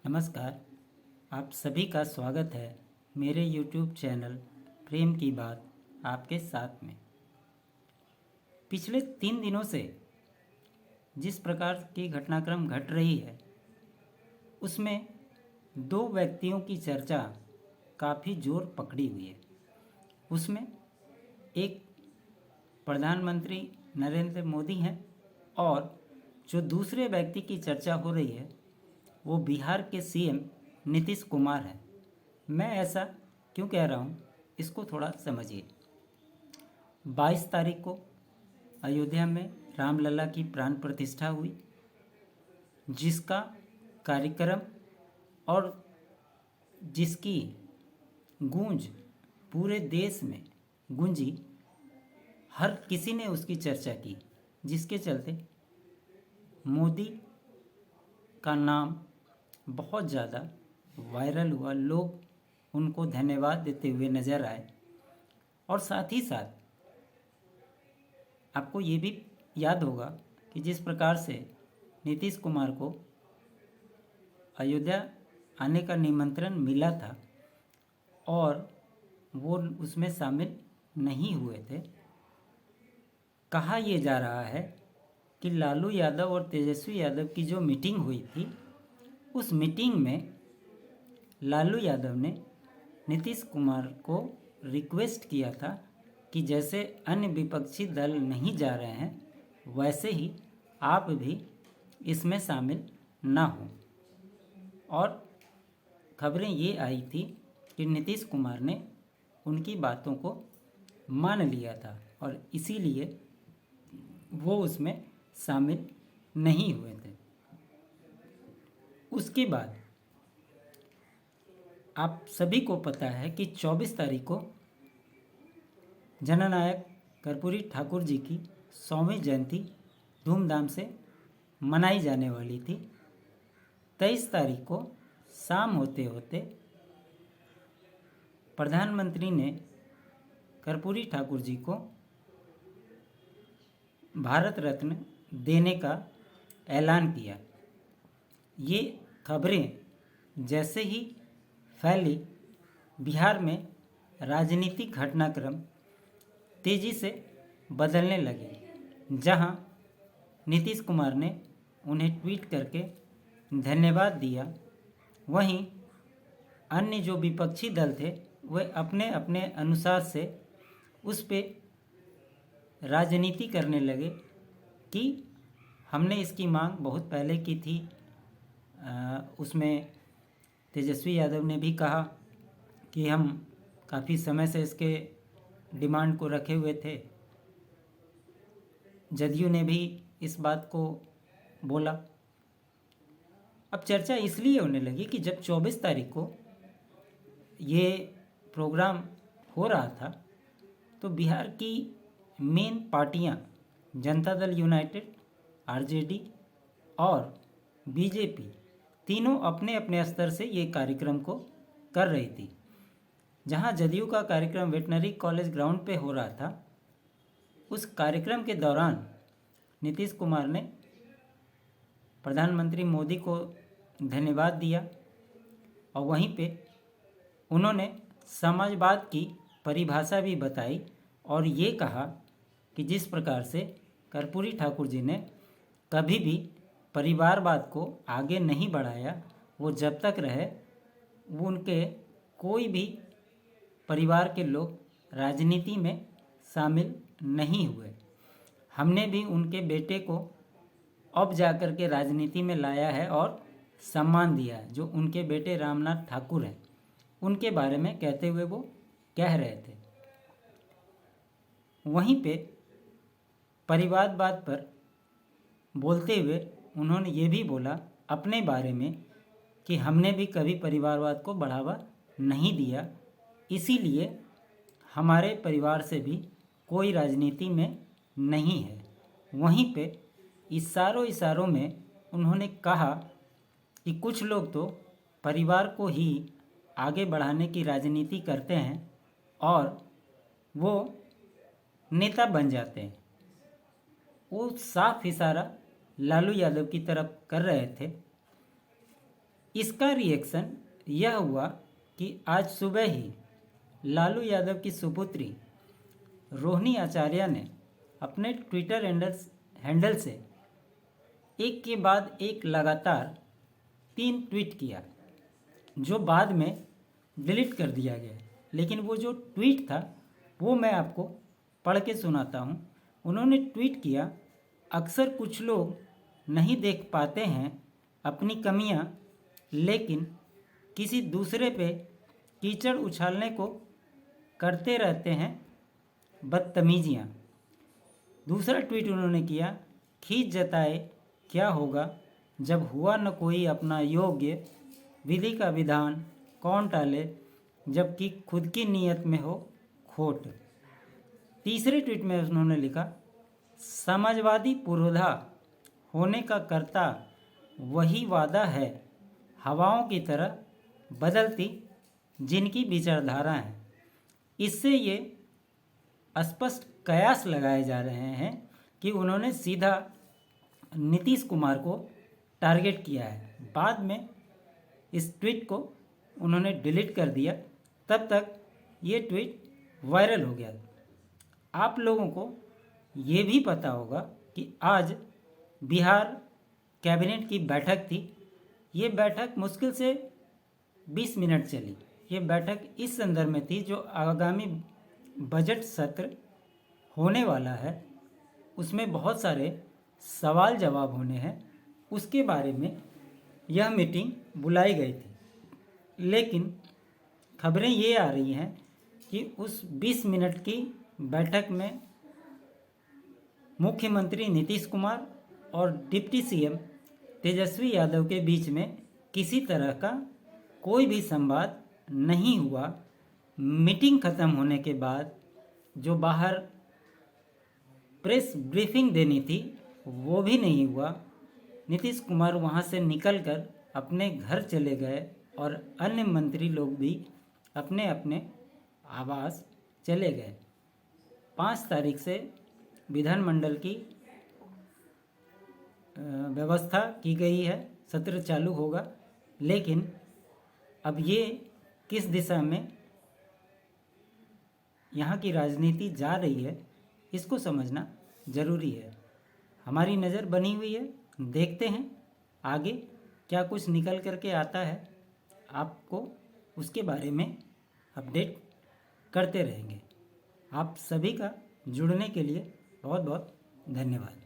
नमस्कार। आप सभी का स्वागत है मेरे YouTube चैनल प्रेम की बात आपके साथ में। पिछले 3 दिनों से जिस प्रकार की घटनाक्रम घट रही है उसमें 2 व्यक्तियों की चर्चा काफ़ी जोर पकड़ी हुई है। उसमें एक प्रधानमंत्री नरेंद्र मोदी हैं और जो दूसरे व्यक्ति की चर्चा हो रही है वो बिहार के सीएम नीतीश कुमार हैं। मैं ऐसा क्यों कह रहा हूँ इसको थोड़ा समझिए। 22 तारीख को अयोध्या में रामलला की प्राण प्रतिष्ठा हुई, जिसका कार्यक्रम और जिसकी गूंज पूरे देश में गूंजी। हर किसी ने उसकी चर्चा की, जिसके चलते मोदी का नाम बहुत ज़्यादा वायरल हुआ। लोग उनको धन्यवाद देते हुए नज़र आए और साथ ही साथ आपको ये भी याद होगा कि जिस प्रकार से नीतीश कुमार को अयोध्या आने का निमंत्रण मिला था और वो उसमें शामिल नहीं हुए थे। कहा यह जा रहा है कि लालू यादव और तेजस्वी यादव की जो मीटिंग हुई थी उस मीटिंग में लालू यादव ने नीतीश कुमार को रिक्वेस्ट किया था कि जैसे अन्य विपक्षी दल नहीं जा रहे हैं वैसे ही आप भी इसमें शामिल ना हो। और खबरें ये आई थी कि नीतीश कुमार ने उनकी बातों को मान लिया था और इसीलिए वो उसमें शामिल नहीं हुए थे। उसके बाद आप सभी को पता है कि 24 तारीख को जननायक कर्पूरी ठाकुर जी की 100वीं जयंती धूमधाम से मनाई जाने वाली थी। 23 तारीख को शाम होते होते प्रधानमंत्री ने कर्पूरी ठाकुर जी को भारत रत्न देने का ऐलान किया। ये खबरें जैसे ही फैली, बिहार में राजनीतिक घटनाक्रम तेज़ी से बदलने लगे। जहां नीतीश कुमार ने उन्हें ट्वीट करके धन्यवाद दिया, वहीं अन्य जो विपक्षी दल थे वे अपने अपने अनुसार से उस पे राजनीति करने लगे कि हमने इसकी मांग बहुत पहले की थी। उसमें तेजस्वी यादव ने भी कहा कि हम काफ़ी समय से इसके डिमांड को रखे हुए थे। जदयू ने भी इस बात को बोला। अब चर्चा इसलिए होने लगी कि जब 24 तारीख को ये प्रोग्राम हो रहा था तो बिहार की मेन पार्टियां जनता दल यूनाइटेड, आरजेडी और बीजेपी तीनों अपने अपने स्तर से ये कार्यक्रम को कर रही थी। जहां जदयू का कार्यक्रम वेटनरी कॉलेज ग्राउंड पे हो रहा था, उस कार्यक्रम के दौरान नीतीश कुमार ने प्रधानमंत्री मोदी को धन्यवाद दिया और वहीं पे उन्होंने समाजवाद की परिभाषा भी बताई और ये कहा कि जिस प्रकार से कर्पूरी ठाकुर जी ने कभी भी परिवारवाद को आगे नहीं बढ़ाया, वो जब तक रहे वो उनके कोई भी परिवार के लोग राजनीति में शामिल नहीं हुए। हमने भी उनके बेटे को अब जा कर के राजनीति में लाया है और सम्मान दिया है। जो उनके बेटे रामनाथ ठाकुर हैं उनके बारे में कहते हुए वो कह रहे थे। वहीं पे परिवारवाद पर बोलते हुए उन्होंने ये भी बोला अपने बारे में कि हमने भी कभी परिवारवाद को बढ़ावा नहीं दिया, इसीलिए हमारे परिवार से भी कोई राजनीति में नहीं है। वहीं पे इशारों में उन्होंने कहा कि कुछ लोग तो परिवार को ही आगे बढ़ाने की राजनीति करते हैं और वो नेता बन जाते हैं। वो साफ इशारा लालू यादव की तरफ कर रहे थे इसका रिएक्शन यह हुआ कि आज सुबह ही लालू यादव की सुपुत्री रोहिणी आचार्य ने अपने ट्विटर हैंडल से एक के बाद एक लगातार 3 ट्वीट किया, जो बाद में डिलीट कर दिया गया। लेकिन वो जो ट्वीट था वो मैं आपको पढ़ के सुनाता हूँ। उन्होंने ट्वीट किया, अक्सर कुछ लोग नहीं देख पाते हैं अपनी कमियां, लेकिन किसी दूसरे पे कीचड़ उछालने को करते रहते हैं बदतमीजियाँ। दूसरा ट्वीट उन्होंने किया, खींच जताए क्या होगा जब हुआ न कोई अपना योग्य, विधि का विधान कौन टाले जबकि खुद की नीयत में हो खोट। तीसरे ट्वीट में उन्होंने लिखा, समाजवादी पुरोधा होने का कर्ता वही वादा है, हवाओं की तरह बदलती जिनकी विचारधारा है। इससे ये स्पष्ट कयास लगाए जा रहे हैं कि उन्होंने सीधा नीतीश कुमार को टारगेट किया है। बाद में इस ट्वीट को उन्होंने डिलीट कर दिया, तब तक ये ट्वीट वायरल हो गया। आप लोगों को ये भी पता होगा कि आज बिहार कैबिनेट की बैठक थी। ये बैठक मुश्किल से 20 मिनट चली। ये बैठक इस संदर्भ में थी जो आगामी बजट सत्र होने वाला है, उसमें बहुत सारे सवाल जवाब होने हैं, उसके बारे में यह मीटिंग बुलाई गई थी। लेकिन खबरें ये आ रही हैं कि उस 20 मिनट की बैठक में मुख्यमंत्री नीतीश कुमार और डिप्टी सीएम तेजस्वी यादव के बीच में किसी तरह का कोई भी संवाद नहीं हुआ। मीटिंग ख़त्म होने के बाद जो बाहर प्रेस ब्रीफिंग देनी थी वो भी नहीं हुआ। नीतीश कुमार वहाँ से निकलकर अपने घर चले गए और अन्य मंत्री लोग भी अपने अपने आवास चले गए। 5 तारीख से विधानमंडल की व्यवस्था की गई है, सत्र चालू होगा। लेकिन अब ये किस दिशा में यहाँ की राजनीति जा रही है, इसको समझना ज़रूरी है। हमारी नज़र बनी हुई है, देखते हैं आगे क्या कुछ निकल करके आता है। आपको उसके बारे में अपडेट करते रहेंगे। आप सभी का जुड़ने के लिए बहुत बहुत धन्यवाद।